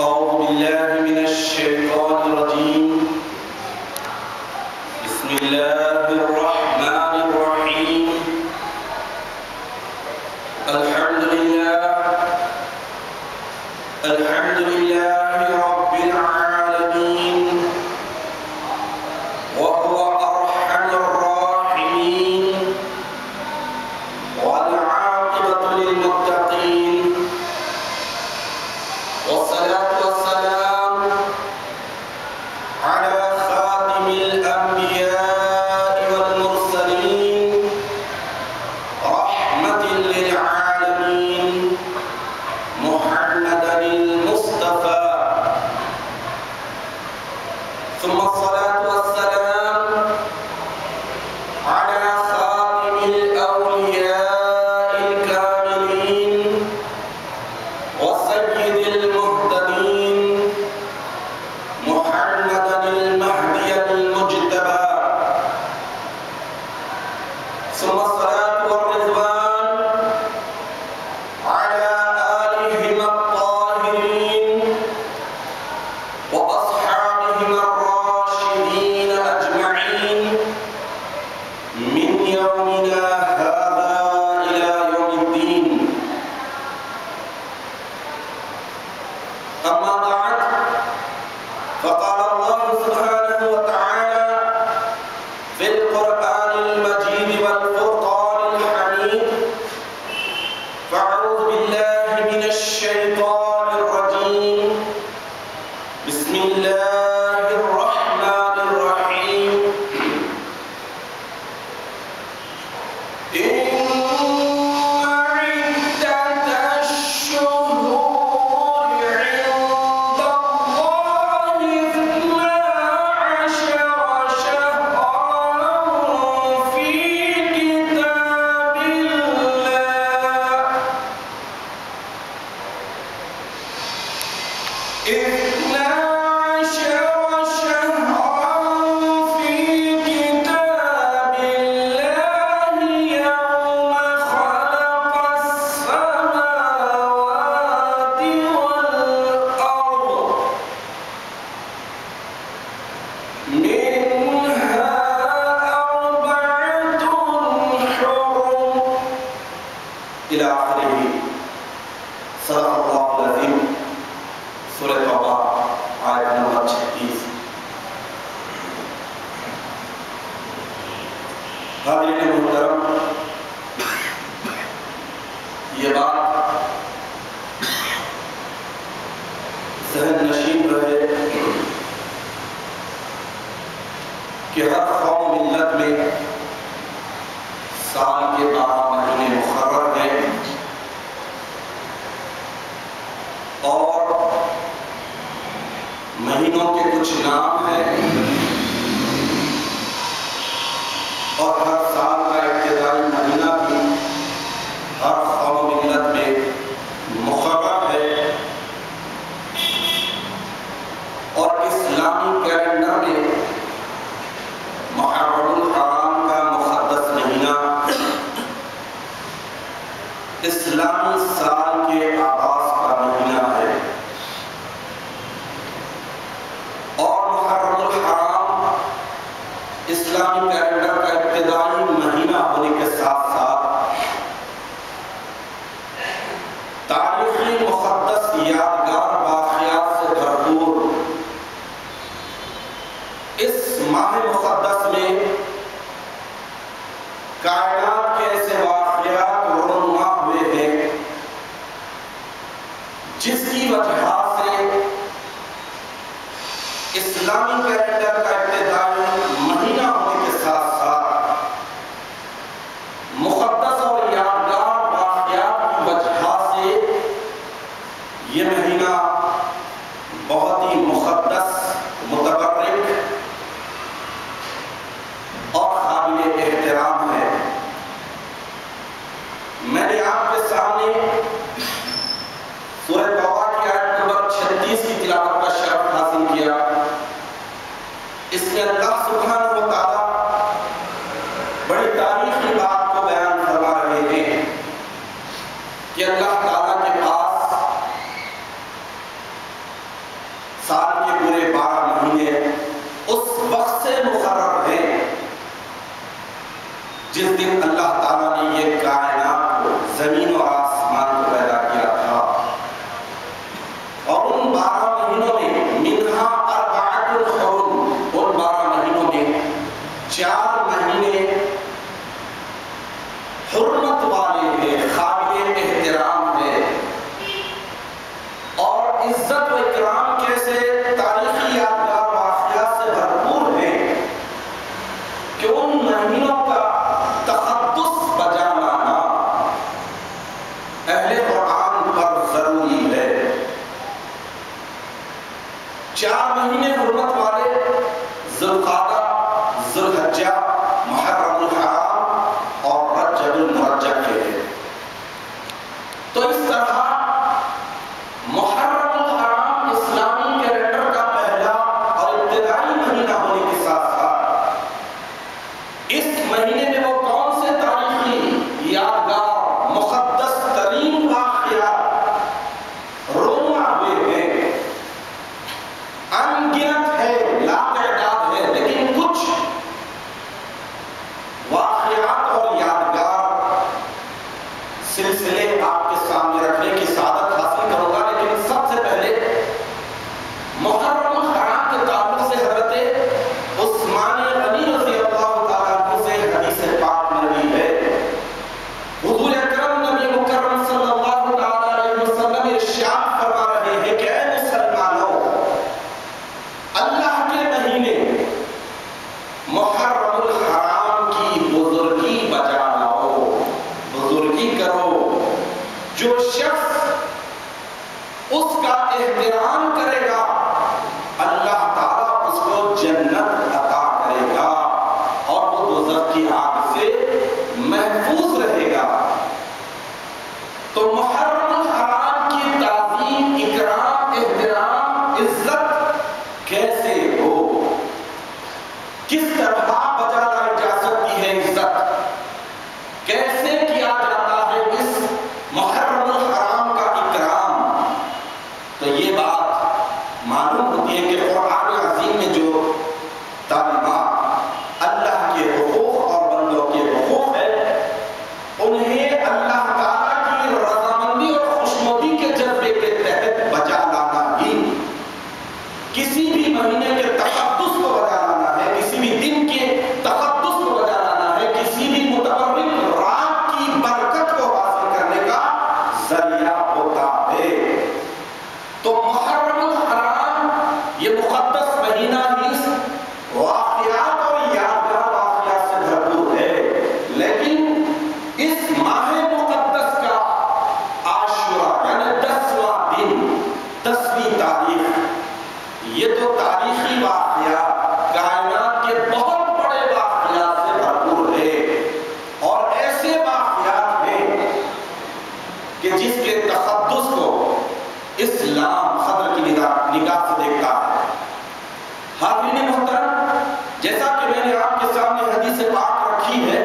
أعوذ بالله من الشيطان الرجيم. بسم الله الرحمن الرحيم. الحمد لله رب العالمين، وهو أرحم الراحمين، والعاقبة للمتقين، والصلاة والسلام على خاتم الأنبياء والمرسلين، رحمة للعالمين، محمد المصطفى. ثم الصلاة والسلام على خاتم الأولياء الكاملين، وسيد المهتدين، محمد المهدي المجتبى. ثم الصلاة والرضوان على آلهم الطاهرين وأصحابهم الراشدين أجمعين من يومنا هذا إلى يوم الدين. أما بعد، فقال الله سبحانه وتعالى في القرآن المجيد والفرقان الحميد: فأعوذ بالله من الشيطان الرجيم. بسم الله الرحمن الرحيم. إن عدة الشهور عند الله 12 شهرا في كتاب الله. 12 شهرا في كتاب الله يوم خلق السماوات والأرض، منها 4 حرم، إلى آخره. صدق الله العظيم. سورہ توبہ آیت نمبر 36. حاضرین محترم، یہ بات ذہن نشین رہے کہ ہر قوم ملت میں سال کے 12 مہینے مقرر ہیں، اور مہینوں کے کچھ نام ہیں، اور ہر سال کا ابتدائی مہینہ بھی ہر قوم ملت میں مقرر ہے، اور اسلامی کیلنڈر میں محرم الحرام کا مقدس مہینہ اسلامی سال کے آغاز کا مہینہ ہے، اور محرم الحرام اسلامی کیلنڈر کا ابتدائی مہینہ ہونے کے ساتھ ساتھ تاریخی مقدس یادگار واقعات سے بھرپور اس ماہ مقدس میں کائنات کے ایسے واقعات رونما ہوئے ہیں جس کی وجہ سے اسلامی کیلنڈر کا ابتدائی مہینہ ہونے کے ساتھ ساتھ مقدس اور یادگار واقعات کی وجہ سے یہ مہینہ بہت ہی مقدس، متبرک اور قابل احترام ہے۔ میں نے آپ کے سامنے سورہ توبہ کی آیت نمبر 36 کی تلاوت کا شرف حاصل کیا۔ اس میں اللہ سبحانہ و تعالیٰ بڑی تاریخی بات کو بیان فرما رہے ہیں کہ اللہ تعالیٰ کے پاس والے ہیں، قابل احترام ہے، اور عزت و اکرام کیسے تاریخی یادگار واقعات سے بھرپور ہیں کہ ان مہینوں کا تقدس بجا لانا اہل قرآن پر ضروری ہے۔ 4 مہینے حرمت والے ذوالقعدہ، ذوالحجہ، محرم الحرام اور رجب المرجب کے ہیں۔ تو اس طرح محرم الحرام اسلامی کیلنڈر کا پہلا اور ابتدائی مہینہ ہونے کے ساتھ ساتھ اس مہینے میں وہ کون سے تاریخی یادگار مقدس ترین واقعات رونما ہوئے ہیں، انگنت ہے، لاتعداد ہے، لیکن کچھ واقعات اور یادگار سلسلے آپ کے سامنے رکھنے کی سعادت حاصل کروں گا۔ لیکن سب سے پہلے محرم الحرام کے تعلق سے حضرت عثمان غنی رضی اللہ تعالیٰ عنہ سے حدیث پاک نبی ہے۔ حضور اکرم نبی مکرم صلی اللہ تعالیٰ علیہ وسلم ارشاد فرما رہے ہیں کہ اے مسلمانوں، اللہ کے مہینے محرم الحرام کی بزرگی بجا لاؤ، بزرگی کرو۔ جو شخص اس کا احترام کرے گا اللہ تعالیٰ اس کو جنت عطا کرے گا اور وہ دوزخ کی آگ سے محفوظ رہے گا۔ تو محرم الحرام کی تعظیم، اکرام، احترام، عزت کیسے ہو، کس طرح بجا لائی جا سکتی ہے عزت، کیسے کیا جاتا ہے اس محرم الحرام کا اکرام، تو یہ بات معلوم ہوتی ہے کہ قرآن عظیم میں جو تعلیمات اللہ کے حقوق اور بندوں کے حقوق ہے، انہیں اللہ تعالیٰ کی رضامندی اور خوشنودی کے جذبے کے تحت بجا لانا بھی، کسی بھی مہینے کے تقدس کو بجا لانا ہے، کسی بھی دن کے تقدس کو بجا لانا ہے، کسی بھی متبرک رات کی برکت کو حاصل کرنے کا ذریعہ ہوتا ہے۔ تو محرم الحرام یہ مقدس مہینہ ہی واقعات اور یادگار واقعات سے بھرپور ہے، لیکن اس ماہ مقدس کا عاشورہ یعنی 10واں دن، 10ویں تاریخ، یہ تو تاریخی واقعات، کائنات کے بہت بڑے واقعات سے بھرپور ہے، اور ایسے واقعات ہیں کہ جس کے تقدس کو اسلام قدر کی نگاہ سے دیکھتا ہے۔ حاضرین محترم، جیسا کہ میں نے آپ کے سامنے حدیث پاک رکھی ہے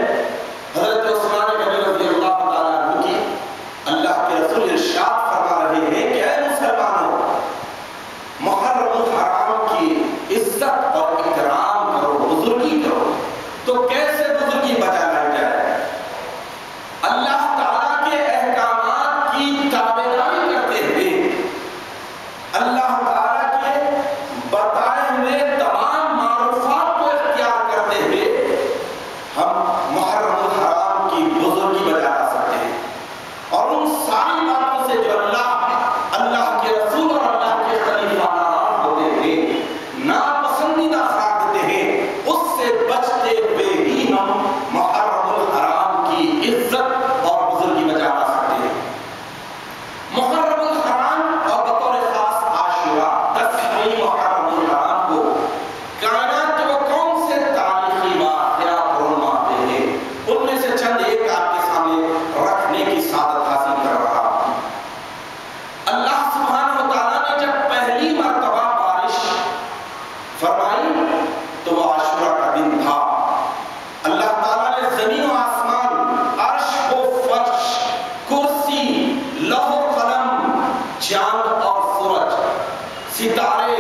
حضرت عثمان غنی رضی اللہ تعالیٰ عنہ کی، اللہ کے رسول ارشاد فرما رہے ہیں کہ اے مسلمانوں، محرم الحرام کی عزت اور اکرام کرو، بزرگی کرو۔ تو کیسے بزرگی بجا لائی جائے؟ اللہ تعالیٰ کے احکامات کی تابعداری کرتے ہوئے، اللہ تعالیٰ کے بتائے ہوئے تمام معروفات کو اختیار کرتے ہوئے ہم محرم الحرام کی بزرگی بجا لا سکتے ہیں، اور ان ساری باتوں سے جو اللہ کے رسول اور اللہ کے خلیفہ ناراض ہوتے ہیں، ناپسندیدہ قرار دیتے ہیں، اس سے بچتے ہوئے ہی ہم محرم الحرام کی عزت اور بزرگی بجا لا سکتے ہیں۔ محرم الحرام اور بطور خاص عاشورہ، 10ویں محرم الحرام کو کائنات کے وہ کون سے تاریخی واقعات رونماتے ہیں، ان میں سے چند ایک آپ کے سامنے رکھنے کی سعادت حاصل کر رہا ہوں۔ اللہ سبحانہ و تعالیٰ نے جب پہلی مرتبہ بارش فرمائی تو وہ عاشورہ کا دن تھا۔ اللہ تعالیٰ نے زمین و آسمان، عرش و فرش، کرسی، لوح و قلم، چاند اور سورج، ستارے،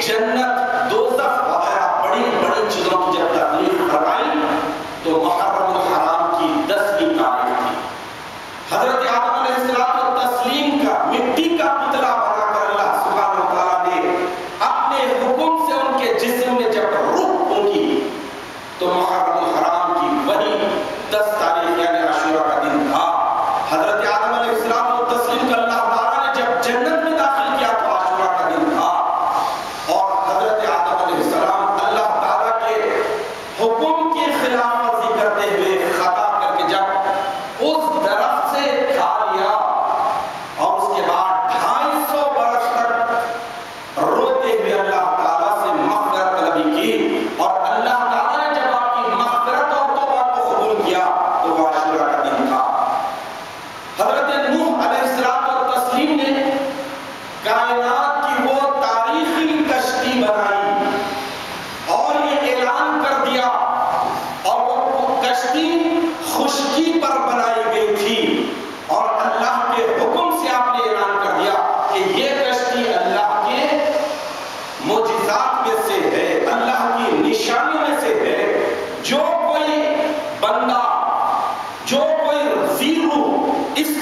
جنت، دوزخ وغیرہ بڑی بڑی چیزوں کی جب تخلیق فرمائی تو محرم الحرام کی 10ویں تاریخ تھی۔ حضرت آدم علیہ السلام کا مٹی کا پتلا بنا کر اللہ سبحانہ و تعالیٰ نے اپنے حکم سے ان کے جسم میں جب روح پھونکی تو محرم الحرام کی وہی 10 تاریخ یعنی عاشورہ کا دن تھا۔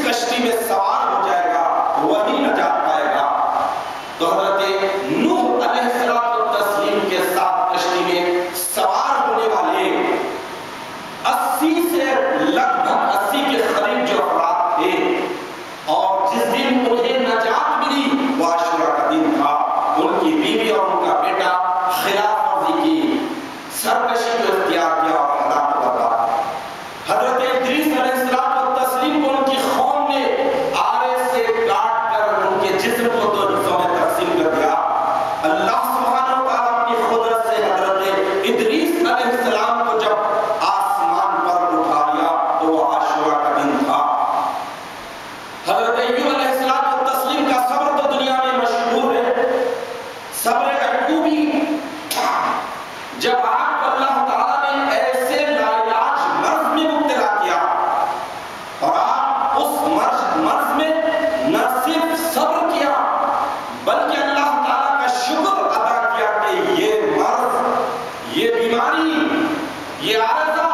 کشتی میں سوار ہو جائے گا وہی نجات پائے گا۔ تو حضرت نوح علیہ السلام کے ساتھ کشتی میں سوار ہونے والے 80 سے لگ بھگ 80 کے قریب جو افراد تھے، اور جس دن انہیں نجات ملی وہ عاشورہ کا دن تھا۔ ان کی بیوی اور ان کا بیٹا خلاف ورزی کی، سرکشی کو اختیار کیا اور ہلاک ہو گیا۔ حضرت ادریس علیہ السلام کو ان کی قوم نے آرے سے کاٹ کر ان کے جسم کو 2 حصوں میں تقسیم کر دیا۔ اللہ سبحانہ و تعالیٰ اپنی قدرت سے حضرت ادریس علیہ السلام کو جب آسمان پر اٹھا لیا تو وہ عاشورہ کا دن تھا۔ حضرت ایوب علیہ السلام کا صبر تو دنیا میں مشہور ہے، صبر ایوبی۔ جب آپ کو اللہ تعالیٰ نے ایسے لاعلاج مرض میں مبتلا کیا اور آپ اس مرض میں نہ صرف صبر کیا بلکہ اللہ تعالیٰ کا شکر ادا کیا کہ یہ مرض، یہ بیماری، یہ عارضہ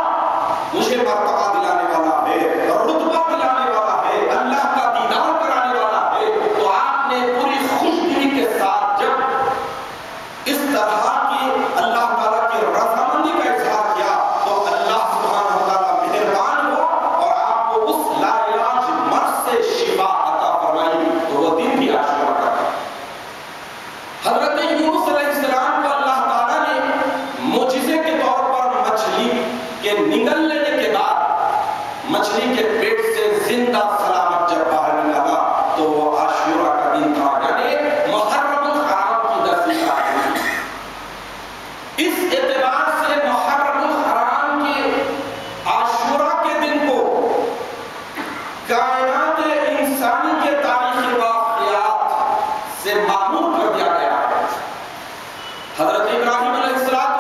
مجھے مرتبہ دلانے والا ہے، رتبہ دلانے والا ہے، اللہ کا دیدار کرانے والا ہے، تو آپ نے پوری خوش دلی کے ساتھ جب اس طرح کی اللہ تعالیٰ کی رضامندی کا اظہار کیا تو اللہ سبحانہ و تعالیٰ مہربان ہو اور آپ کو اس لاعلاج مرض سے شفا عطا فرمائی، تو وہ دن بھی عاشورہ کا تھا۔ حضرت یونس علیہ السلام کو اللہ تعالیٰ نے معجزے کے طور پر مچھلی کے نگل لینے کے بعد مچھلی کے پیٹ سے زندہ سلامت جب باہر نکالا تو وہ عاشورہ کا دن تھا، یعنی محرم الحرام کی 10ویں تاریخ۔ اس اعتبار سے محرم الحرام کے عاشورہ کے دن کو کائنات انسانی کے تاریخی واقعات سے معمول کر دیا گیا ہے۔ حضرت ابراہیم علیہ السلام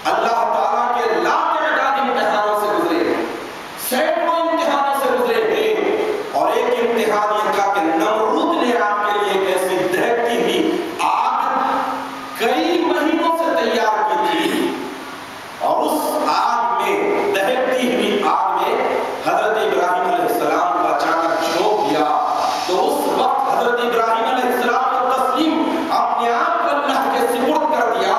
اللہ تعالیٰ کے لا تعداد امتحانوں سے گزرے، سینکڑوں امتحانوں سے گزرے ہیں، اور ایک امتحان یہ تھا کہ نمرود نے آپ کے لیے ایک ایسی دہکتی ہوئی آگ کئی مہینوں سے تیار کی تھی، اور اس آگ میں، دہکتی ہوئی آگ میں حضرت ابراہیم علیہ السلام کو اچانک جھونک دیا، تو اس وقت حضرت ابراہیم علیہ السلام اپنے آپ کو اللہ کے سپرد کر دیا،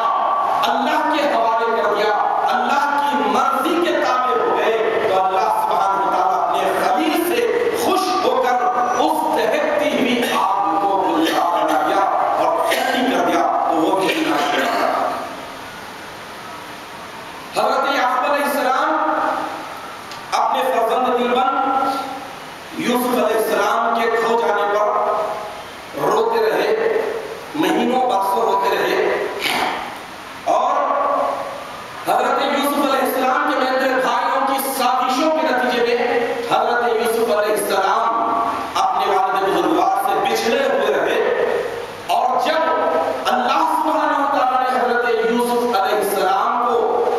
اللہ کے حوالے کر دیا، اللہ کی مرضی کے تابع ہو گئے، تو اللہ سبحانہ و تعالیٰ اپنے خلیل سے خوش ہو کر اس دہکتی ہوئی آگ کو گلزار بنا دیا اور ٹھنڈی کر دیا، تو وہ بھی عاشورہ کا تھا۔ حضرت یعقوب علیہ السلام اپنے فرزند دلبند یوسف علیہ السلام کے کھو جانے پر روتے رہے، مہینوں برسوں روتے رہے، اور حضرت یوسف علیہ السلام کے میرے بھائیوں کی سازشوں کے نتیجے میں حضرت یوسف علیہ السلام اپنے والد بزرگوار سے بچھڑے ہوئے رہے، اور جب اللہ سبحانہ و تعالیٰ نے حضرت یوسف علیہ السلام کو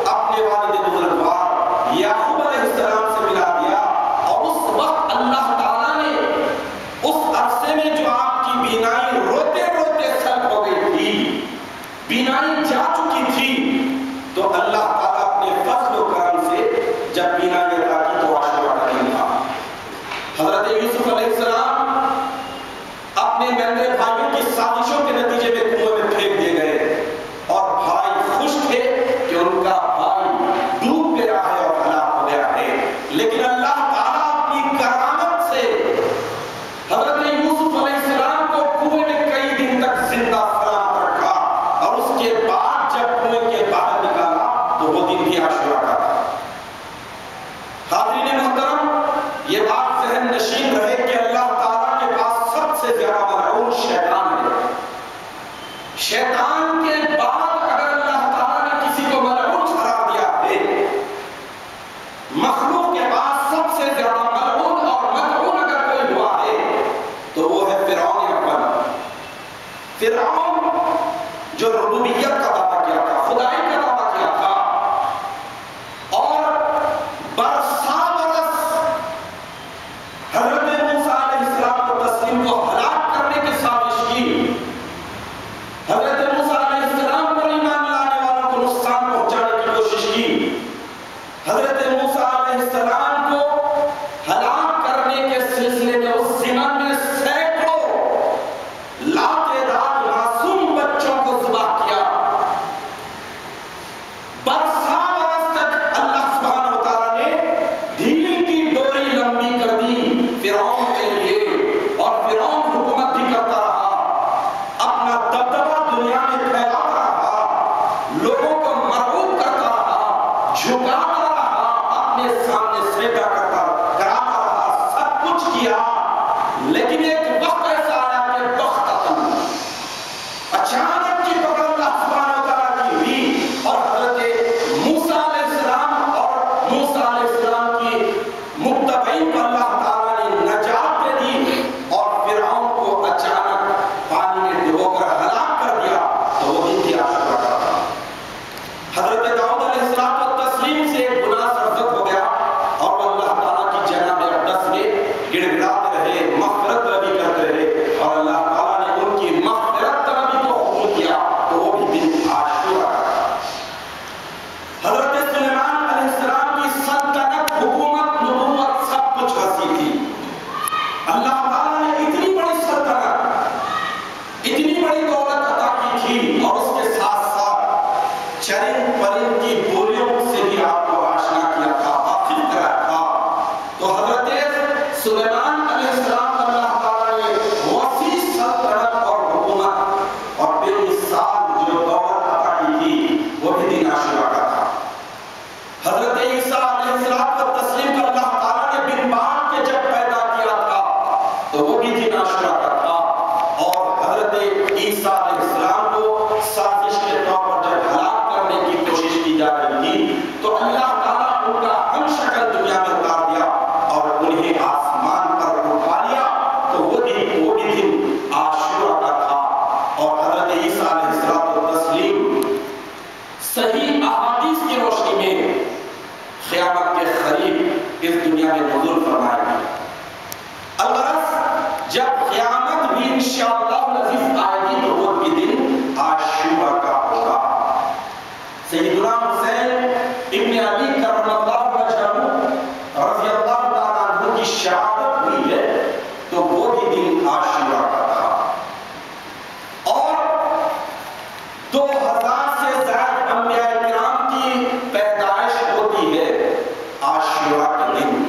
اپنے والد بزرگوار یعقوب علیہ السلام سے ملا دیا، اور اس وقت اللہ تعالیٰ نے اس عرصے میں جو آپ کی بینائی روتے روتے سلب ہو گئی تھی، بینائی جا چکی تھی، تو اللہ تعالیٰ اپنے فضل و کرم سے جب بینائی عطا کی تو عاشورہ کا دن تھا۔ حضرت یوسف علیہ السلام اپنے میرے بھائیوں کی سازشوں کے نتیجے میں کنویں میں پھینک دیے گئے، اور بھائی خوش تھے کہ ان کا بھائی ڈوب گیا ہے اور ہلاک ہو گیا ہے، لیکن اللہ تعالیٰ اپنی کرامت سے حضرت یوسف علیہ السلام کو کنویں میں کئی دن تک زندہ سلامت رکھا، اور اس کے بعد جب کنویں کے باہر نکالا تو وہ دن بھی عاشورہ کا تھا۔ حاضرین محترم، یہ بات ذہن نشین رہے کہ اللہ تعالیٰ کے پاس سب سے زیادہ ملعون شیطان ہے۔ شیطان کے بعد اگر اللہ تعالیٰ نے کسی کو ملعون قرار دیا ہے، مخلوق کے پاس سب سے زیادہ ملعون اور ملعون اگر کوئی ہوا ہے تو وہ ہے فرعون اکبر۔ فرعون جو ربوبیت کا دعویٰ کیا تھا، خدائی کا دعویٰ کیا تھا، اور برسا برس حضرت لیکن ایک وقت ایسا آیا کہ بغتتاً اچانک کی پکڑ اللہ سبحانہ وتعالیٰ کی ہوئی اور حضرت موسیٰ علیہ السلام اور موسیٰ علیہ السلام کی متبعین کو اللہ تعالیٰ نے نجات دے دی اور فرعون کو اچانک پانی میں ڈبو کر ہلاک کر دیا. تو وہ دن کی عاشورہ کا تھا. حضرت داؤد علیہ السلام کو تسلیم سے ایک گناہ سرزد ہو گیا اور وہ اللہ تعالیٰ کی جناب اقدس میں گڑ گڑاتے رہے, مغفرت طلبی کرتے رہے اور اللہ تعالیٰ نے ان کی مغفرت طلبی کو قبول کیا. تو وہ بھی دن عاشورہ کا تھا. حضرت سلیمان علیہ السلام کی سلطنت, حکومت, نبوت سب کچھ حاصل تھی. اللہ تعالیٰ نے اتنی بڑی سلطنت, اتنی بڑی دولت عطا کی تھی اور اس کے ساتھ ساتھ چرند پرند کی بولیوں سے بھی آپ کو آشنا کیا تھا, واقف کرا تھا. تو حضرت سلیمان علیہ السلام اللہ تعالیٰ نے وسیع سلطنت اور حکومت اور بے مثال جو دولت عطا کی تھی وہ بھی دن عاشورہ کا تھا. حضرت عیسیٰ علیہ السلام کو تسلیم کر اللہ تعالیٰ نے بن باپ کے جب پیدا کیا تھا تو وہ بھی دن عاشورہ کا تھا. اور حضرت عیسیٰ علیہ السلام کو سازش کے طور پر جب ہلاک کرنے کی کوشش کی جا رہی تھی تو اللہ تعالیٰ ان کا ہم شکل دنیا میں اتار دیا اور انہیں آسمان پر اٹھا لیا. تو وہ بھی دن عاشورہ کا تھا. اور حضرت عیسیٰ علیہ السلام کو تسلیم صحیح احادیث کی روشنی میں قیامت کے قریب اس دنیا میں نزول فرمائے گی. الغرض جب قیامت بھی انشاءاللہ العزیز آئے گی تو وہ بھی دن عاشورہ کا ہوگا. سیدنا حسین ابن علی کرم اللہ وجہہ رضی اللہ تعالیٰ عنہ کی شہادت ہوئی ہے تو وہ بھی دن عاشورہ کا تھا. اور 2000 سے زائد انبیاء کرام کی پیدائش ہوتی ہے عاشورہ کے دن.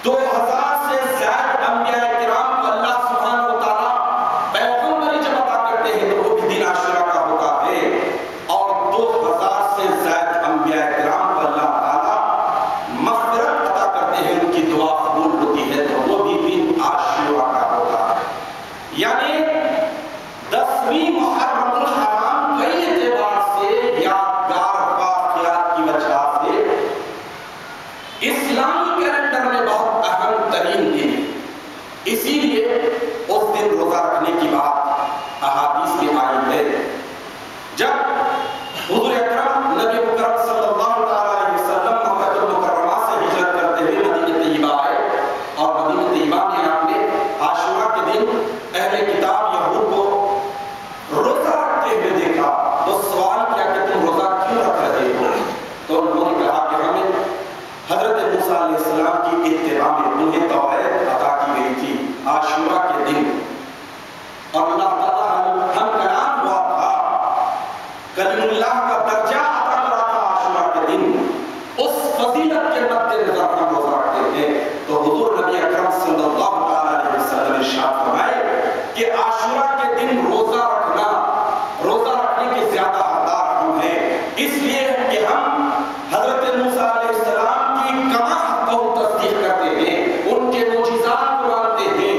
2000 سے زائد انبیاء کرام کو اللہ سبحانہ و تعالیٰ پیغمبری جب عطا کرتے ہیں تو وہ بھی دن عاشورہ کا ہوتا ہے. اور 2000 سے زائد انبیاء کرام کو اللہ تعالیٰ مغفرت عطا کرتے ہیں, ان کی دعا قبول ہوتی ہے تو وہ بھی دن عاشورہ کا ہوتا ہے. یعنی 10ویں محرم الحرام کئی اعتبار سے یادگار واقعات کی وجہ سے اسلامی کیلنڈر میں بہت اہم ترین دن. اسی لیے اس دن روزہ رکھنے کی بات احادیث میں آئی ہے. جب حضور اکرم نبی مکرم صلی اللہ علیہ وسلم مکہ المکرمہ سے ہجرت کرتے ہوئے مدینہ طیبہ آئے اور مدینہ طیبہ میں آپ نے عاشورہ کے دن اہل کتاب یہود کو روزہ رکھتے ہوئے دیکھا تو سوال کیا کہ تم روزہ کیوں رکھ رہے ہو؟ تو انہوں نے کہا کہ ہمیں حضرت موسیٰ علیہ السلام کی اتباع میں انہیں توریت عطا کی گئی تھی عاشورہ کے دن اور اللہ تعالیٰ ہم کلام ہوا تھا, کلیم اللہ کا درجہ عطا کرا تھا عاشورہ کے دن. اس فضیلت کے مد نظر ہم روزہ رکھتے ہیں. تو حضور نبی اکرم صلی اللہ علیہ وسلم ارشاد فرمائے کہ عاشورہ کے دن روزہ رکھنے کے زیادہ حقدار ہم ہیں, اس لیے کہ ہم حضرت موسیٰ علیہ السلام کی کمال کو تصدیق کرتے ہیں, ان کے معجزات کو مانتے ہیں,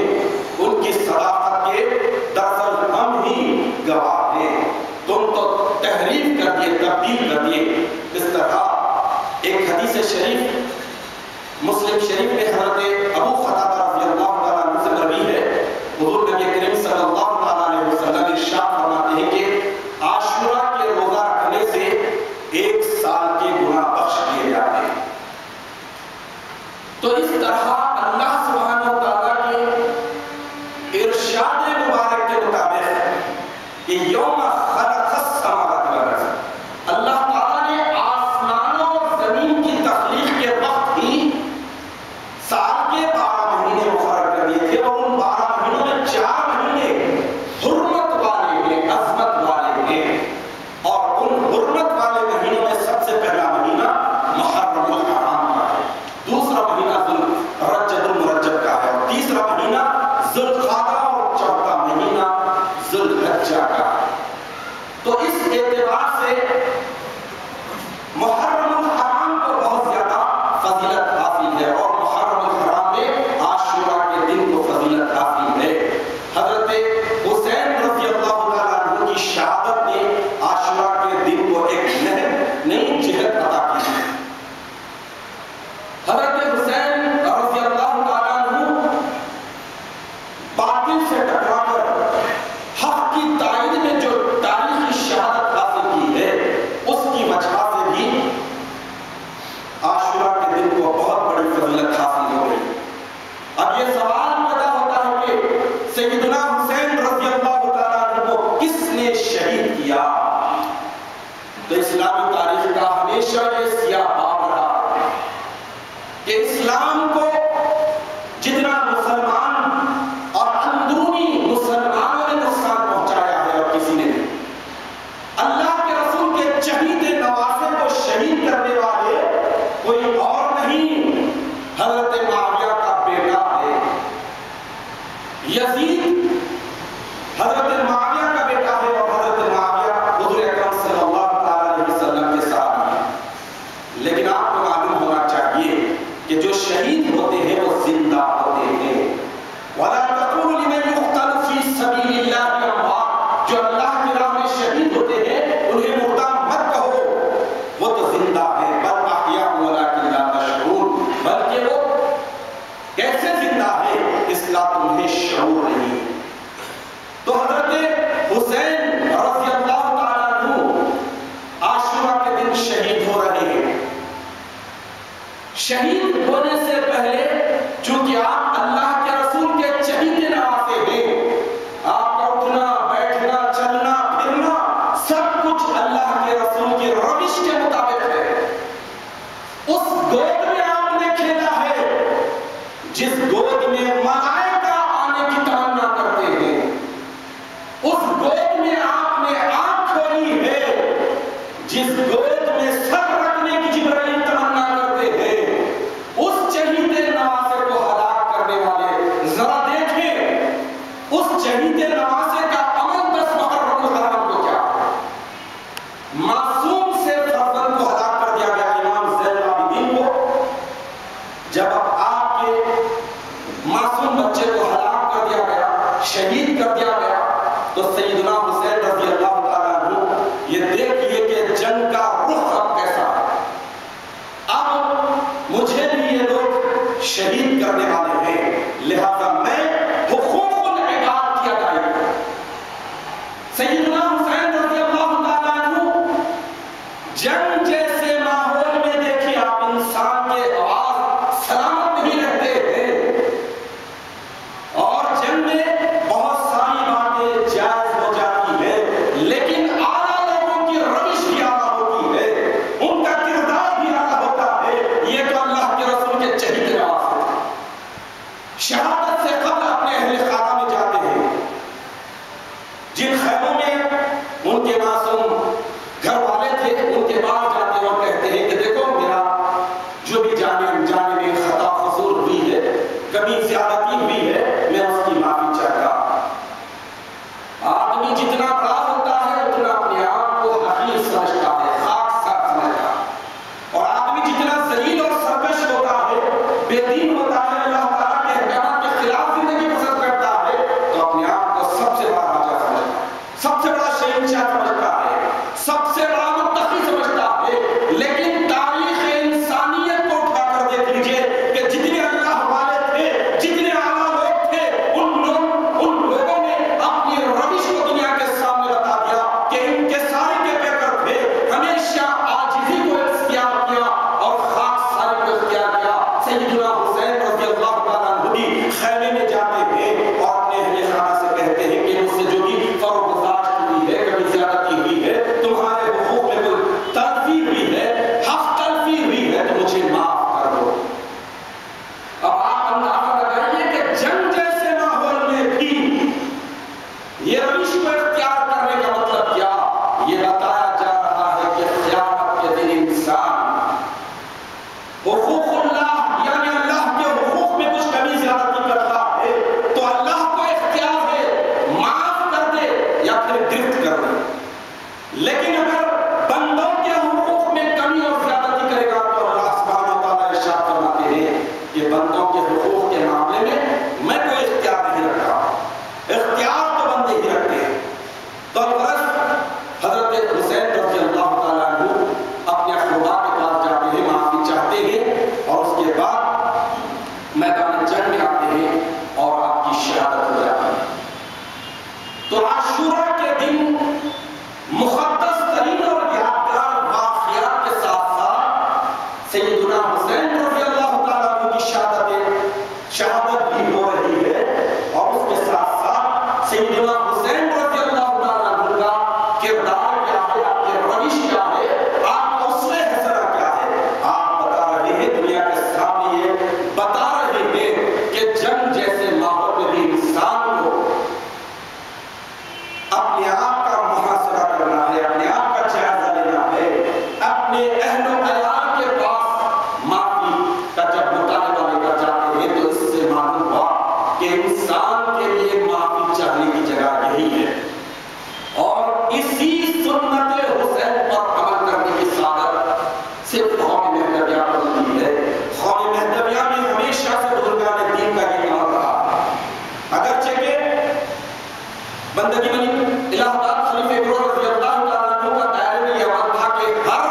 ان کی صداقت کے دراصل ہم ہی گواہ ہیں. تم تو تحریف کر دیے, تبدیل کر دیے. اس طرح ایک حدیث شریف مسلم شریف میں حضرت ابو قتادہ رضی اللہ تعالیٰ عنہ سے مروی ہے. حضور نبی کریم صلی اللہ علیہ وسلم ارشاد فرماتے ہیں کہ عاشورہ کے روزہ رکھنے سے 1 سال کے گناہ بخش دیے جاتے ہیں. تو اس طرح اللہ سبحانہ و تعالیٰ کے ارشاد مبارک کے مطابق کہ یوم خلق السماوات والارض, اللہ تعالیٰ نے آسمانوں اور زمین کی تخلیق کے وقت ہی سال کے 12 مہینے مقرر کر دیے تھے اور ان 12 مہینوں میں 4 مہینے حرمت والے ہیں, عظمت والے ہیں. اور ان حرمت والے مہینوں میں سب سے پہلا مہینہ محرم الحرام کا ہے, دوسرا مہینہ رجب المرجب کا ہے, اور تیسرا مہینہ ذوالقعدہ اور چوتھا مہینہ ذوالحجہ کا ہے. تو اس اعتبار سے محرم الحرام کو بہت زیادہ فضیلت حاصل ہے. اور محرم الحرام میں شہید ہونے سے پہلے چونکہ آپ اللہ کے رسول کے چہیتے نواسے ہیں، آپ کا اٹھنا بیٹھنا چلنا پھرنا سب کچھ اللہ کے رسول کی روش کے مطابق ہے۔ اس گود میں آپ نے کھیلا ہے جس گود میں ملائکہ آنے کی تمنا کرتے ہیں، اس گود میں آپ نے آنکھ کھولی ہے جس گود میں سر رکھنے کی جبرائیل تمنا کرتے ہیں۔ اس چہیتے نواسے کو ہلاک کرنے والے ذرا دیکھیں اس چہیتے نواسے کا عمل 10 محرم الحرام کو کیا ہے۔ معصوم سے فرزند کو ہلاک کر دیا گیا امام زین العابدین کو، جب آپ کے معصوم بچے کو ہلاک کر دیا گیا، شہید کر دیا گیا، تو سیدنا حسین رضی اللہ تعالیٰ عنہ یہ دیکھئے کہ جنگ کا رخ اب کیسا ہے، اب مجھے بھی یہ لوگ شہید کرنے والے ہیں، لہذا میں حقوق العباد کی ادائیگی کروں۔ سیدنا حسین رضی اللہ تعالیٰ عنہ جنگ جیسے ماحول میں دیکھیے آپ انسان کے آواز سلامت نہیں رہتے ہیں، اور جنگ میں بہت ساری باتیں جائز ہو جاتی ہیں، لیکن اعلیٰ لوگوں کی روش بھی اعلیٰ ہوتی ہے، ان کا کردار بھی اعلیٰ ہوتا ہے۔ یہ تو اللہ کے رسول کے چہیتے نواسے تھے، شہادت سے قبل اپنے اہل خانہ میں جاتے ہیں، جن خیموں میں ان کے معصوم گھر والے تھے ان کے پاس جاتے ہیں اور کہتے ہیں کہ دیکھو میرا جو بھی جانے میں خطا قصور ہوئی ہے، کبھی زیادتی ہوئی ہے، میں اس کی معافی چاہتا ہوں۔ آدمی جتنا بڑا ہوتا ہے اتنا اپنے آپ کو حقیر سمجھتا ہے، خاکسار سمجھتا ہے، اور آدمی جتنا ذلیل اور سرکش ہوتا ہے، بے دین ہوتا ہے، اللہ تعالیٰ کے احکامات کے خلاف زندگی بسر کرتا ہے، تو اپنے آپ کو سب سے بڑا راجا سمجھتا ہے، سب سے بڑا شہنشاہ سمجھتا ہے، سب سے بڑا متقی سمجھتا ہے۔ لیکن تاریخ انسانیت کو اٹھا کر دیکھ لیجئے کہ جتنے اللہ والے تھے، جتنے اعلیٰ لوگ تھے، ان لوگوں نے اپنی روش کو دنیا کے سامنے بتا دیا کہ ان کے سارے کے پیکر تھے، ہمیشہ عاجزی کو اختیار کیا اور خاکساری کو اختیار کیا۔ سیدنا حسین رضی اللہ تعالیٰ عنہ بھی خیمے میں جاتے ہیں اور اپنے اہل خانہ سے کہتے ہیں کہ مجھ سے جو بھی فروغ گزاشت ہوئی ہے، کبھی زیادتی ہوئی ہے، تمہارے حقوق میں کوئی تلفی ہوئی ہے، حق تلفی ہوئی ہے، تو مجھے معاف کر دو۔ اب آپ اندازہ لگائیے کہ جنگ جیسے ماحول میں بھی یہ روش کو اختیار کرنے کا مطلب کیا؟ یہ بتایا جا رہا ہے کہ قیامت کے دن انسان حقوق اللہ یعنی اللہ کے حقوق میں کچھ کمی زیادتی کرتا ہے تو اللہ کو اختیار ہے معاف کر دے یا پھر گرفت کر دے، لیکن اگر بندوں کے حقوق میں کمی اور زیادتی کرے گا تو اللہ سبحانہ و تعالیٰ ارشاد فرماتے ہیں کہ بندوں کے حقوق کے معاملے میں کوئی اختیار نہیں رکھتا، اختیار تو بندے ہی رکھتے ہیں۔ تو الغرض حضرت حسین رضی اللہ تعالیٰ عنہ اپنے خدا کے پاس جاتے ہیں، معافی چاہتے ہیں، اور اس کے بعد میدان جنگ میں آتے ہیں اور آپ کی شہادت ہو جاتی ہے۔ تو عاشورہ کے دن مقدس ترین اور یادگار واقعات کے ساتھ ساتھ سیدنا حسین رضی اللہ تعالیٰ عنہ کی شہادت بھی ہو رہی ہے، اور اس کے ساتھ ساتھ سیدنا حسین رضی اللہ تعالیٰ عنہ کا کردار کیا ہے، آپ کے روش کیا ہے، آپ کا اسوہ حسنہ کیا ہے، آپ بتا رہے ہیں دنیا کے سامنے، یہ بتا رہے ہیں کہ جنگ جیسے ماحول میں بھی انسان کو اپنے آپ کا محاسبہ کرنا ہے، اپنے آپ کا جائزہ لینا ہے، اپنے اہل و عیال کے پاس معافی کا جب مطالبہ لے کر جاتے ہیں تو اس سے معلوم ہوا کہ انسان کے لیے معافی چاہنے کی جگہ یہی ہے، اور اسی سنت حسین پر عمل کرنے کی سعادت صرف قوم مہدویہ پر ملی ہے۔ قوم مہدویہ میں ہمیشہ سے بزرگان دین کا یہ عمل رہا، اگرچہ کہ بندگی بنی الہ آباد خلیفہ برو رضی اللہ تعالیٰ عنہ کا دائرے میں یہ عمل تھا کہ ہر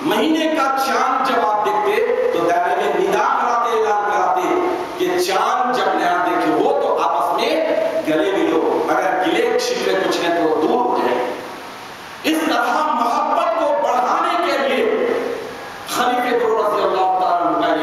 مہینے کا چاند جب آپ دیکھتے تو دائرے میں ندا کراتے، اعلان کراتے کہ چاند جب نیا دیکھے ہو تو آپس میں گلے ملو، اگر گلے شکوے کچھ ہیں تو دور ہو جائیں۔ اس طرح محبت کو بڑھانے کے لیے خلیفہ برو رضی اللہ تعالیٰ عنہ کا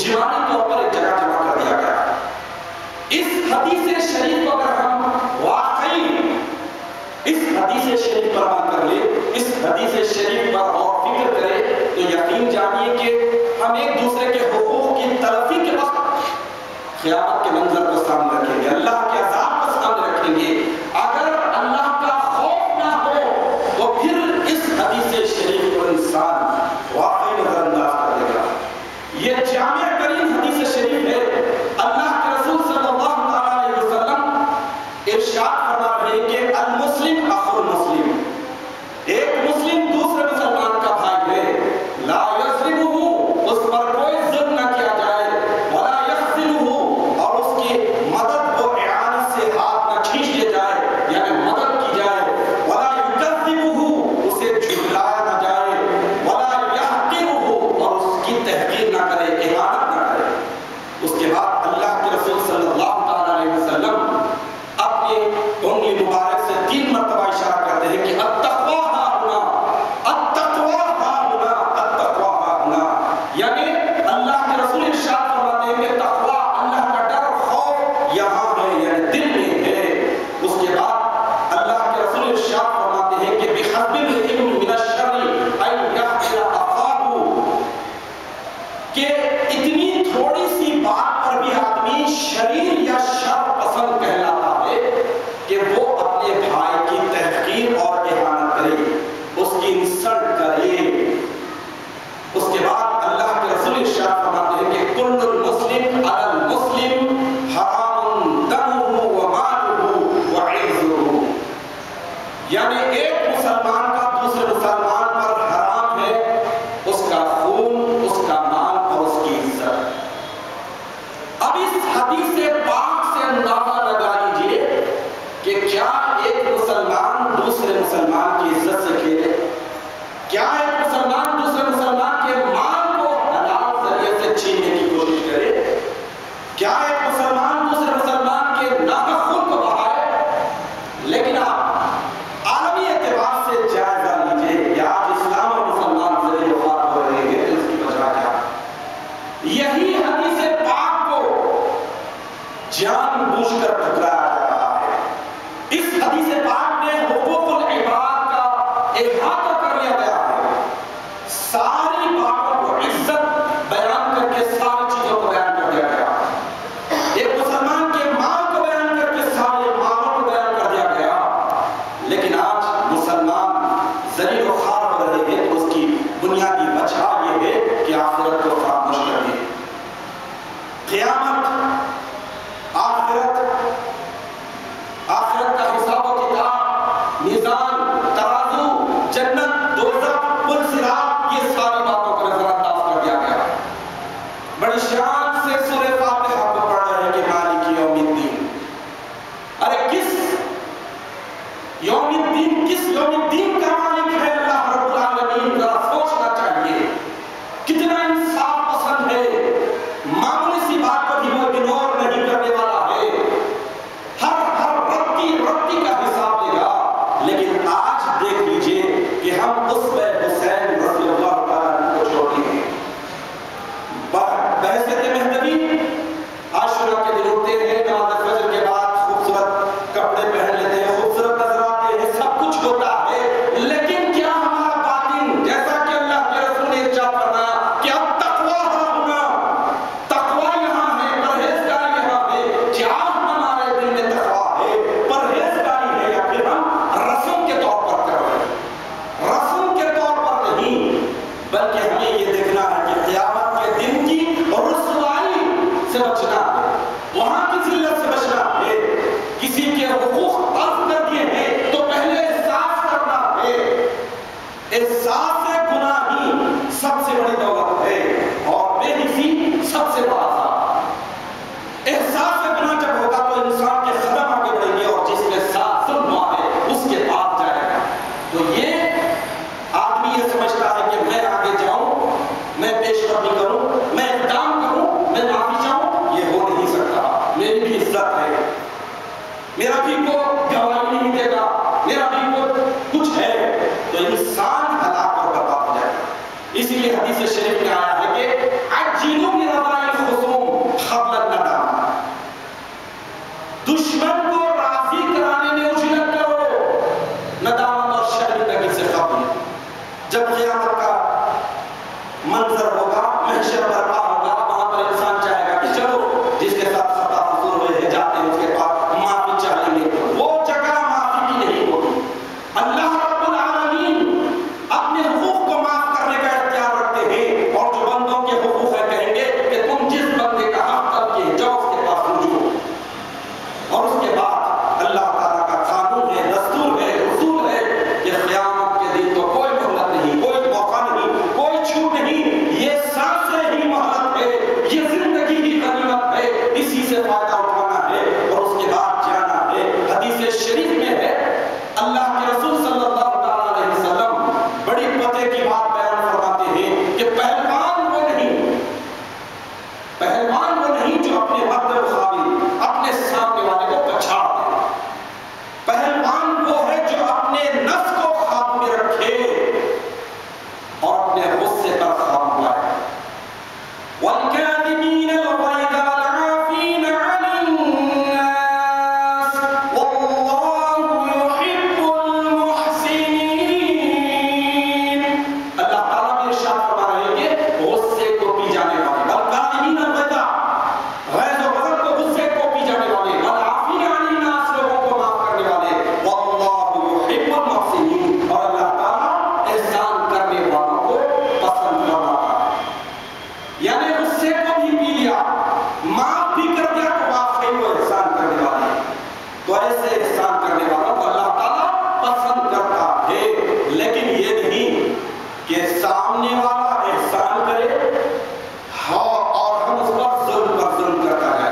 اجمالی طور پر ایک جگہ جمع کر دیا گیا ہے۔ اس حدیث شریف کو اگر ہم واقعی اس حدیث شریف پر عمل کر لیں، اس حدیث شریف پر اور فکر کریں، تو یقین جانیے کہ ہم ایک دوسرے کے حقوق کی تلفی کے وقت قیامت کے منظر کو سامنے رکھیں گے، اللہ کے عذاب کو سامنے رکھیں گے۔ اگر اللہ کا خوف نہ ہو تو پھر اس حدیث شریف کو انسان واقعی نظر انداز کر دے گا۔ یہ جامع ترین حدیث شریف ہے۔ اللہ کے رسول صلی اللہ علیہ وسلم ارشاد فرما رہے ہیں کہ المسلم اخو المسلم، ایک مسلم دوسرے مسلمان کا بھائی ہے، لا یظلمہ، اس پر کوئی ظلم نہ کیا جائے، ولا یخذلہ، اور اس کی مدد و اعانت سے ہاتھ نہ کھینچ لیا جائے، یعنی مدد کی جائے، ولا یکذبہ، اسے جھٹلایا نہ جائے، ولا یحقرہ، اور اس کی تحقیر نہ کرے، اہانت نہ کرے۔ اس کے بعد اللہ کے رسول صلی اللہ علیہ وسلم اپنے انگلی مبارک سے 3 مرتبہ اشارہ کرتے ہیں کہ التقوی ها هنا، التقوی ها هنا، التقوی ها هنا، یعنی اللہ کے رسول ارشاد فرماتے ہیں کہ تقوی، اللہ کا ڈر اور خوف یہاں ہے، یعنی دل میں ہے۔ اس کے بعد اللہ کے رسول ارشاد فرماتے ہیں کہ بحسب العلم من الشر ان يحقر اخاه، کہ اتنی تھوڑی سی بات پر بھی آدمی شریر یا شر پسند کہلاتا ہے کہ وہ اپنے بھائی کی تحقیر اور اہانت کرے، اس کی انسلٹ کرے۔ اس کے بعد اللہ کے رسول ارشاد فرماتے ہیں کہ کل المسلم علی المسلم حرام دمہ ومالہ وعرضہ، یعنی ایک مسلمان کا دوسرے مسلمان پر حرام ہے، اس کا خون، اس کا مال اور اس کی عزت۔ اب اس حدیث پاک سے اندازہ لگا لیجئے کہ کیا ایک مسلمان دوسرے مسلمان کی عزت سے کھیلے؟ کیا ایک مسلمان دوسرے مسلمان کے مال کو حلال ذریعے سے چھیننے کی کوشش کرے؟ کیا ایک مسلمان دوسرے مسلمان کے ناحق خون کو بہائے؟ لیکن آپ عالمی اعتبار سے جائزہ لیجئے کہ آج اسلام اور مسلمان ذریعے وفات ہو رہے ہیں، اس کی وجہ کیا؟ یہی حدیث پاک کو جان بوجھ کر ٹھکرایا جا رہا ہے۔ اس حدیث پاک میں حقوق العباد کا احاطہ کر لیا گیا ہے، ساری باتوں کو عزت بیان کر کے ساری چیزوں کو بیان کر دیا گیا، ایک مسلمان کے مال کو بیان کر کے سارے مالوں کو بیان کر دیا گیا۔ لیکن آج مسلمان ذلیل و خوار ہو رہے ہیں، تو اس کی بنیادی وجہ یہ ہے کہ آخرت کو فراموش کر دیا۔ قیامت، آخرت کا حساب و کتاب، میزان، ترازو، جنت، دوزخ، پل صراط، یہ ساری باتوں کو نظر انداز کر دیا گیا۔ بڑی شان سے سورہ فاتحہ کو پڑھ رہے ہیں کہ مالک یوم الدین۔ ارے کس یوم الدین، کس یوم الدین کا مالک ہے اللہ رب العالمین؟ ذرا سوچنا چاہیے، کتنا انصاف پسند ہے، معمولی سی بات کو بھی وہ اگنور نہیں کرنے والا ہے، ہر رتی کا حساب لے گا۔ لیکن آج دیکھ لیجئے کہ ہم اس پہ حسین رضی اللہ تعالیٰ کو چھوڑتے ہیں۔ بحثیت مہدوی عاشورہ کے دن اٹھتے ہیں، نماز فجر کے بعد خوبصورت کپڑے پہن لیتے ہیں، خوبصورت نظر آتے ہیں، سب کچھ ہوتا ہے، لیکن کیا ہمارا باطن، جیسا کہ اللہ کے رسول نے ارشاد فرمایا کہ اب تقوی ہونا، تقوی یہاں ہے، پرہیزگاری یہاں ہے، کیا ہمارے دل میں تقوی ہے، پرہیزگاری ہے، یا پھر ہم رسم کے طور پر کر رہے ہیں؟ رسم کے طور پر نہیں، بلکہ ہمیں یہ دیکھنا ہے کہ قیامت کے دن کی رسوائی سے بچنا ہے، وہاں کی ذلت سے بچنا ہے، کسی کے حقوق تلف کر دیے ہیں تو پہلے احساس کرنا ہے۔ احساس گناہ ہی سب سے بڑی دولت ہے، اور بے حسی سب سے بڑا ساتھ۔ احساس گناہ جب ہوگا تو انسان کے قدم آگے بڑھیں گے، اور جس کے ساتھ ظلم ہوا ہے اس کے بعد جائے گا۔ تو یہ آدمی یہ سمجھتا ہے کہ میں آگے جاؤں، میں پیش قدمی کروں، میں اقدام کروں، میں معافی چاہوں، یہ ہو پہلوان وہ نہیں جو اپنے مرد مقابل اپنے سامنے والے کو پچھاڑ دے. پہلوان وہ ہے جو اپنے نفس کو قابو میں رکھے اور اپنے غصے پر قابو پائے. والکاظمین الغیظ والعافین عن الناس واللہ یحب المحسنین. اللہ تعالیٰ نے ارشاد فرما رہے ہیں کہ غصے کو پی جانے والے، والکاظمین الغیظ، غیظ و غضب کو، غصے کو پی جانے والے، والعافین عن الناس، لوگوں کو معاف کرنے والے، واللہ یحب المحسنین، اور اللہ تعالیٰ احسان کرنے والوں کو پسند فرماتا ہے. یعنی غصے کو بھی پی لیا، معاف بھی کر دیا تو واقعی وہ احسان کرنے والے ہیں. تو ایسے احسان کرنے والوں کو اللہ تعالیٰ پسند کرتا ہے. لیکن یہ نہیں کہ سامنے والا احسان کرے اور ہم اس پر ظلم کرتا ہے.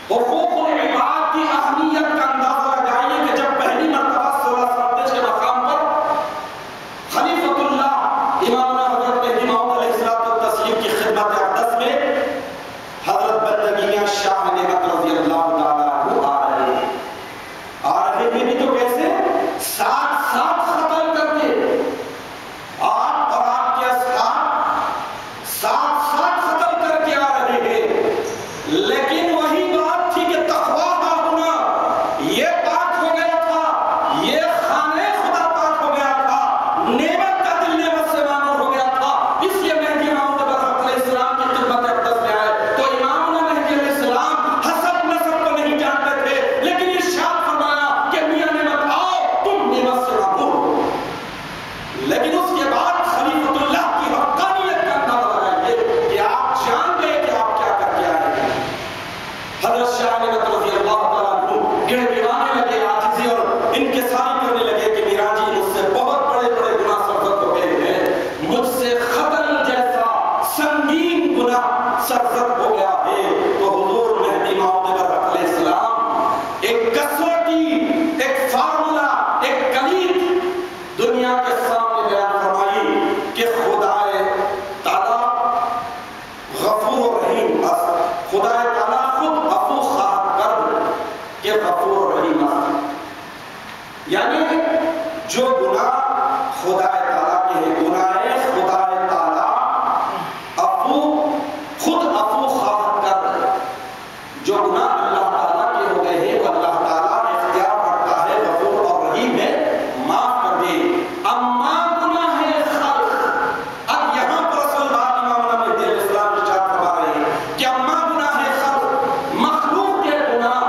حقوق العباد کی اہمیت کا اندازہ لگائیے کہ جب پہلی مرتبہ 16 کے مقام پر خلیفۃ اللہ امامنا حضرت مہدی موعود علیہ الصلوۃ والتسلیم کی خدمت اقدس میں حضرت بندگی میاں شاہ نعمت رضی اللہ تعالیٰ عنہ آ رہے ہیں بھی تو کیسے؟ ساتھ قتل کر کے آپ اور آپ کے اصحاب ساتھ قتل کر کے آ رہے ہیں. لیکن وہی بات تھی کہ تقویٰ کا گناہ یہ پاک ہو گیا تھا، یہ خانہ خدا پاک ہو گیا تھا، نعمت کا دل نعمت سے معمور ہو گیا تھا. اس لیے مہدی موعود علیہ السلام کی خدمت اقدس میں آئے تو امامنا مہدی علیہ السلام حسب نسب کو نہیں جانتے تھے، لیکن ارشاد فرمایا کہ میاں نعمت آؤ، تم نعمت سے معمور ہو. لیکن اس کے بعد خلیفۃ اللہ کی حقانیت کا اندازہ لگائیے کہ آپ جان گئے کہ آپ کیا کر کے آئے ہیں. حضرت شاہ نعمت رضی اللہ تعالیٰ عنہ گڑگڑانے لگے، عاجزی اور انکساری کرنے لگے کہ میرا جی مجھ سے بہت بڑے بڑے گناہ سرزد ہو گئے ہیں، مجھ سے قتل جیسا سنگین گناہ سرزد ہو گیا ہے. تو حضور مہدی موعود علیہ السلام ایک کسوٹی، ایک فارمولا، ایک کلید دنیا کے سامنے بیان فرمائی کہ خدائے تعالیٰ غفور و رحیم است. خدائے تعالیٰ خود عفو خواہ کر کہ غفور و رحیم است. یعنی جو گناہ خدائے تعالیٰ کے ہیں، گناہ خدائے تعالیٰ خود عفو خواہ کر، جو گناہ اللہ تعالیٰ کے ہو گئے ہیں وہ اللہ تعالیٰ اختیار رکھتا ہے، غفور اور رحیم ہے، معاف کر دے. اما گناہ خلق، اب یہاں پر اصل بات امامنا مہدی علیہ السلام ارشاد فرما رہے ہیں کہ اما گناہ خلق، مخلوق کے گناہ،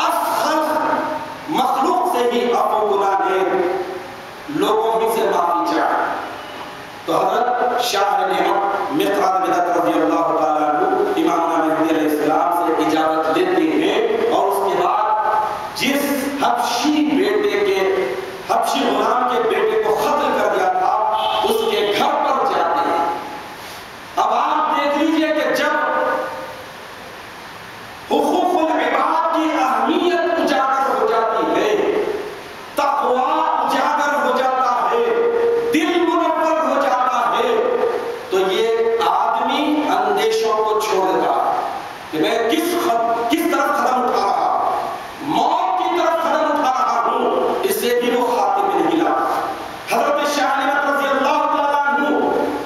از خلق، مخلوق سے ہی عفو گناہ ہے، لوگوں ہی سے معافی چاہے. تو حضرت شاہ نعمت مقداد بدعت رضی اللہ تعالیٰ عنہ امامنا مہدی علیہ السلام سے اجازت لیتے ہیں اور اس کے بعد جس حبشی غلام کے بیٹے کو قتل کر دیا تھا اس کے گھر پر جاتے ہیں. اب آپ دیکھ لیجئے کہ جب حقوق العباد کی اہمیت اجاگر ہو جاتی ہے، تقویٰ اجاگر ہو جاتا ہے، دل منور ہو جاتا ہے، تو یہ آدمی اندیشوں کو چھوڑ دیتا ہے کہ میں کس طرف قدم اٹھا رہا، موت کی طرف قدم اٹھا رہا ہوں، اس سے بھی وہ خاتمے میں نہیں لاتا. حضرت شاہ نعمت رضی اللہ تعالیٰ عنہ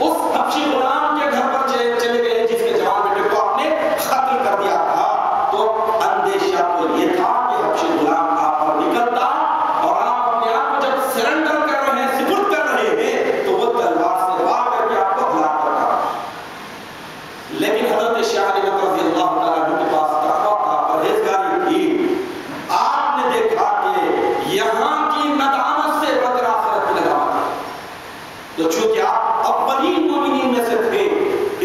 اس حبشی غلام کے گھر پر چلے گئے جس کے جوان بیٹے کو آپ نے قتل کر دیا تھا. تو اندیشہ تو یہ تھا کہ حبشی غلام آپ پر نکلتا اور آپ اپنے آپ کو جب سرنڈر کر رہے ہیں، سپرد کر رہے ہیں، تو وہ تلوار سے وار کر کے آپ کو ہلاک کرتا. لیکن حضرت شاہ نعمت رضی اللہ تعالیٰ عنہ کے پاس تقویٰ تھا، پرہیزگاری تھی. آپ نے دیکھا کہ یہاں کی ندامت سے بدر آخرت کی ندامت ہے. تو چونکہ آپ اولین مومنین میں سے تھے،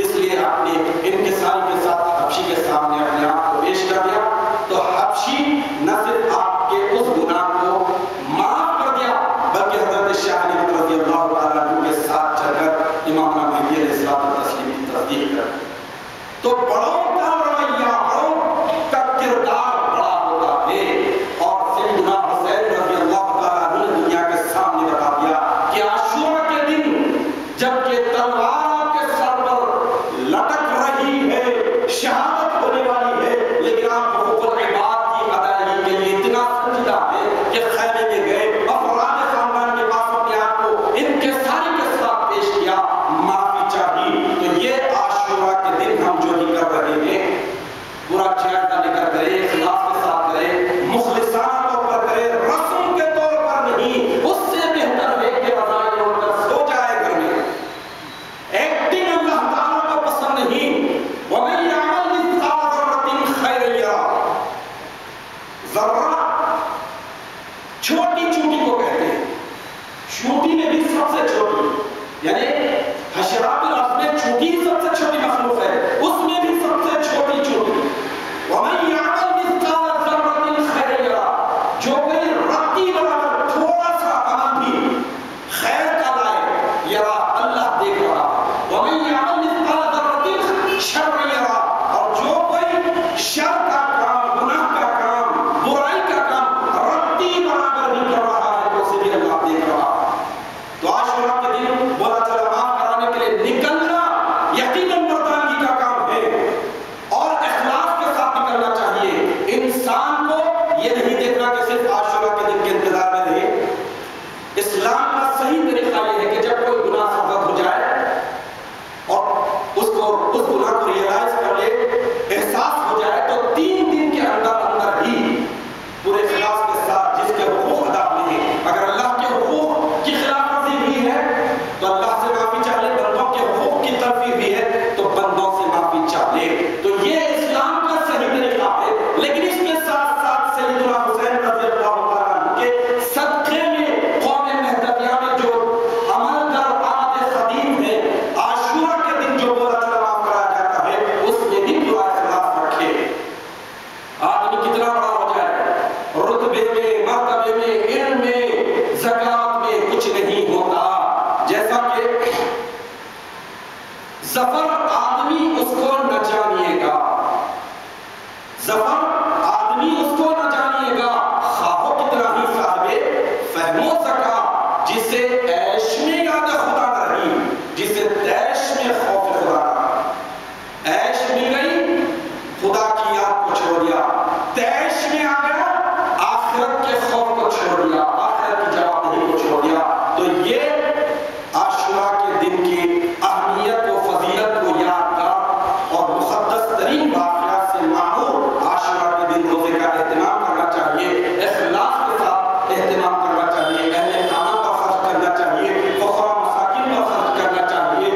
اس لیے آپ نے انکساری کے ساتھ حبشی کے سامنے اپنے آپ کو پیش کر دیا. تو حبشی نہ صرف آپ کے اس گناہ کو معاف کر دیا بلکہ حضرت شاہ نعمت رضی اللہ تعالیٰ عنہ کے ساتھ چل کر امامنا مہدی علیہ السلام تسلیم کی تصدیق کر. تو بڑوں کا رویہ، بڑوں کا کردار بڑا ہوتا ہے. اور سیدنا حسین رضی اللہ تعالیٰ عنہ نے دنیا کے سامنے بتا دیا کہ عاشورہ کے دن جب کہ تلوار آپ کے سر پر لٹک رہی شہادت ہونے والی ہے، لیکن آپ حقوق العباد کی ادائیگی کے لیے اتنا سنجیدہ ہے کہ خیمے میں گئے، افراد خاندان کے پاس اپنے آپ کو ان کے سارے کے ساتھ پیش کیا، معافی چاہی۔ تو یہ عاشورہ کے دن ہم جو ہی کر رہے ہیں، پورا جائزہ لے کر کریں، اخلاص کے ساتھ کریں، مخلصانہ طور پر کریں، رسم کے طور پر نہیں۔ اس سے بہتر ہے کہ رضائیں اڑ کر سو جائے گھر میں۔ ایکٹنگ اللہ تعالیٰ کو پسند نہیں۔ وَمَن يَعْمَلْ مِثْقَالَ ذَرَّةٍ خَيْرًا يَرَهُ۔ ذرہ چھوٹی چونٹی کو کہتے ہیں، چونٹی میں بھی سب سے چھوٹی، یعنی حشرات الارض میں چونٹی سب سے چھوٹی مخلوق ہے، اس میں بھی سب سے چھوٹی چونٹی۔ وَمَن يَعْمَلْ مِثْقَالَ ذَرَّةٍ خَيْرًا يَرَهُ۔ جو کوئی رتی برابر تھوڑا سا عمل بھی خیر کا لائے، یرا اللہ دیکھ رہا۔ وَمَن يَعْمَلْ مِثْقَالَ ذَرَّةٍ شَرًّا يَرَهُ۔ اور جو کوئی شر کا کام، گناہ کا کام، برائی کا کام رتی برابر بھی کر رہا ہے تو اسے بھی اللہ دیکھ رہا۔ تو عاشورہ کے دن بولا چلا معاف کرانے کے لیے نکلنا یقیناً مردانگی کا کام ہے، اور اخلاص کے ساتھ نکلنا چاہیے۔ انسان کو یہ نہیں دیکھنا کہ صرف عاشورہ کے دن کے انتظار میں رہے۔ اسلام کا صحیح طریقہ یہ ہے کہ جب کوئی گناہ سرزد ہو جائے اور اس گناہ کو ریئلائز کر لے، احساس ہو جائے، تو 3 دن کے اندر ہی پورے اخلاص کے ساتھ جس کے حقوق ادا ہوئے ہیں، اگر اللہ کے حقوق کی خلاف ورزی بھی ہے تو اللہ سے معافی چاہ لے، بندوں کے حقوق کی تلفی بھی ہے تو بندوں سے معافی چاہ لے۔ تو یہ اسلام کا صحیح طریقہ ہے۔ لیکن اس کے ساتھ ساتھ سیدنا حسین رضی اللہ تعالیٰ عنہ کے صدقے میں قوم مہدویہ میں جو عمل در عادت قدیم ہے، عاشورہ کے دن جو بولا چلا معاف کرایا جاتا ہے، اس میں بھی پورا اخلاص رکھے۔ آدمی کتنا بڑا ہو جائے، رتبے میں، مرتبے میں، علم میں، زکوٰۃ میں کچھ نہیں ہوتا۔ جیسا کہ ظفر آدمی اس کو نہ جانیے گا، ظفر آدمی اس کو نہ جانیے گا، خواہ کتنا ہی صاحب فہم و ذکا، جسے عیش میں یاد خدا نہ رہی، جسے تیش میں خوف خدا نہ رہا۔ عیش مل گئی، خدا کی یاد کو چھوڑ دیا، تیش میں آ گیا، آخرت کے خوف کو چھوڑ دیا، آخرت کی جواب دہی کو چھوڑ دیا۔ تو یہ عاشورہ کے دن کی اہمیت و فضیلت کو یادگار اور مقدس ترین واقعات سے معمور عاشورہ کے دن روزے کا اہتمام کرنا چاہیے، اخلاص کے ساتھ اہتمام کرنا چاہیے، اہل خانہ پر خرچ کرنا چاہیے، فقراء مساکین پر خرچ کرنا چاہیے،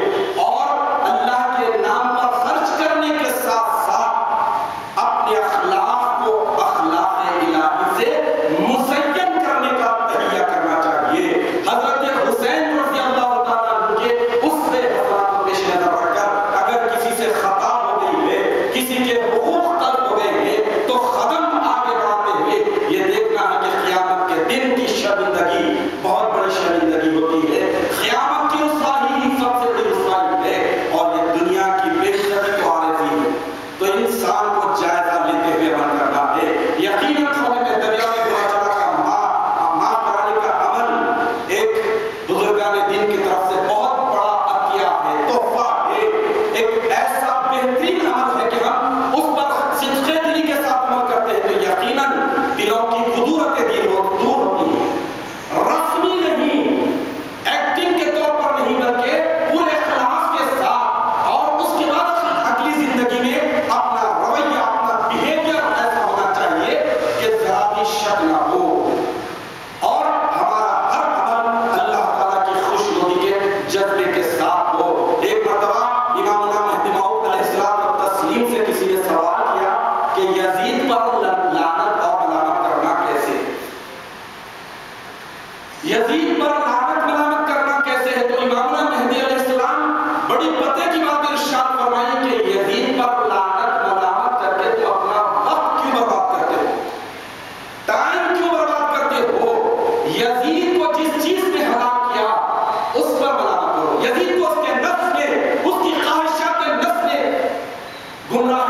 اور اللہ کے نام پر خرچ کرنے کے ساتھ ساتھ اپنے اخلاق کو اخلاق الہی سے مزین کرنے کا تہیہ کرنا چاہیے۔ حضرت حسین رضی اللہ تعالیٰ عنہ کے اسوے حسنہ کو پیش نظر رکھ کر اگر کسی سے خطا ہو گئی ہے، کسی کے حقوق تلف ہو گئے ہیں، تو قدم آگے بڑھاتے ہوئے یہ دیکھنا ہے کہ قیامت کے دن کی شرمندگی بہت بڑی شرمندگی ہوتی ہے، قیامت کی رسوائی ہی سب سے بڑی رسوائی ہے، اور یہ دنیا کی بے عزتی کو عارضی ہے۔ تو انسان کو جائزہ لیتے ہوئے عمل کرنا ہے۔ یقیناً قوم مہدویہ میں بولا چلا کا معاف کرانے کا عمل ایک بزرگان دین کی طرف سے بہت بڑا عطیہ ہے، تحفہ ہے، ایک ایسا بہترین عمل ہے کہ ہم اس پر صدقے دلی کے ساتھ عمل کرتے ہیں تو یقیناً دلوں کی قدورت دل دور ہوتی ہے۔ رسمی نہیں، ایکٹنگ کے طور پر نہیں، بلکہ پورے اخلاص کے ساتھ، اور اس کے بعد اگلی زندگی میں اپنا رویہ، اپنا بیہیویئر ایسا ہونا چاہیے کہ ذرا بھی شک نہ ہو، اور ہمارا ہر عمل اللہ تعالیٰ کی خوش نودی کے جذبے کے ساتھ ہو۔ ایک مرتبہ امامنا مہدی موعود علیہ السلام و تسلیم سے کسی نے سوال کیا کہ یزید پر لعنت اور ملامت کرنا کیسے؟ یزید پر لعنت ملامت کرنا کیسے ہے؟ تو امامنا مہدی علیہ السلام بڑی پتے کی بات ارشاد فرمائی کہ یزید پر لعنت ملامت کر کے تو اپنا وقت کیوں برباد کرتے ہو، ٹائم کیوں برباد کرتے ہو؟ یزید کو جس چیز نے ہلاک کیا اس پر ملامت کرو، یزید کو اس کے نفس نے، اس کی خواہشات نفس نے گمراہ